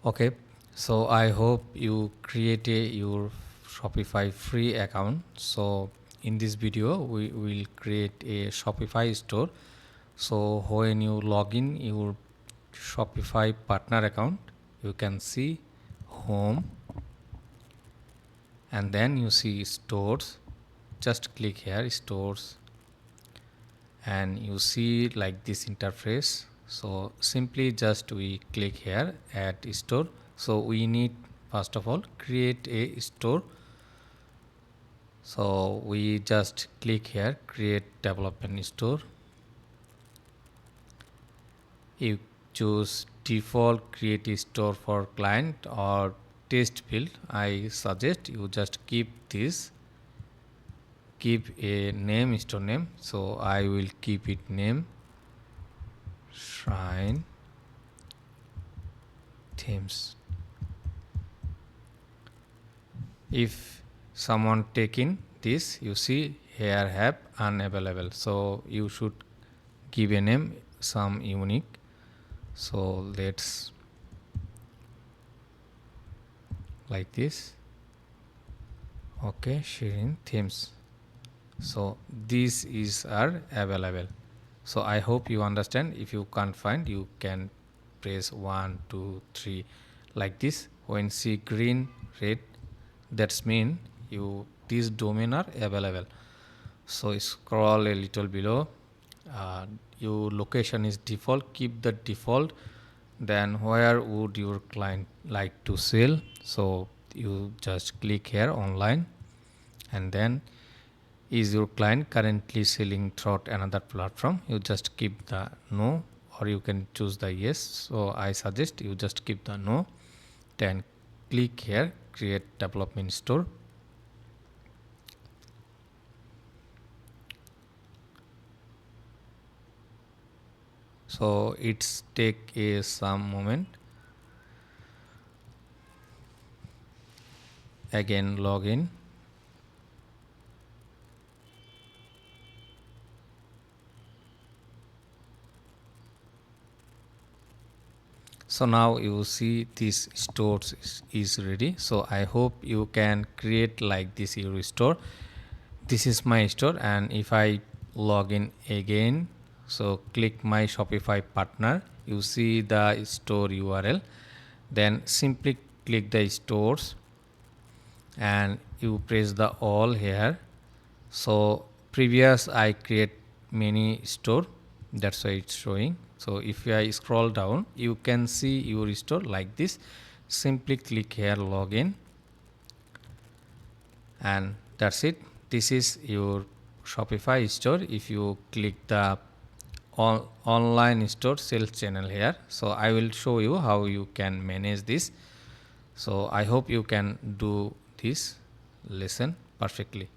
Okay, so I hope you create your Shopify free account. So in this video we will create a Shopify store. So when you log in your Shopify partner account, you can see home and then you see stores. Just click here stores and you see like this interface. So simply just we click here add store. So we need first of all create a store. So we just click here create development store. You choose default create a store for client or test build. I suggest you just keep this, keep a name store name. So I will keep it name Shrine themes. If someone taking this, you see here have unavailable, so you should give a name some unique. So let's like this. Okay, sharing themes. So these is are available. So I hope you understand. If you can't find, you can press 1 2 3 like this. When see green red, that's mean you this domain are available. So scroll a little below. Your location is default, keep the default. Then where would your client like to sell? So you just click here online and then is your client currently selling throughout another platform? You just keep the no or you can choose the yes. So I suggest you just keep the no. Then click here create development store. So it's take a some moment. Again login. So now you see this stores is ready. So I hope you can create like this your store. This is my store, and if I log in again, so click my Shopify partner, you see the store URL. Then simply click the stores and you press the all here. So previous I create many store, that's why it's showing. So if I scroll down, you can see your store like this. Simply click here login and that's it. This is your Shopify store. If you click the online store sales channel here, so I will show you how you can manage this. So I hope you can do this lesson perfectly.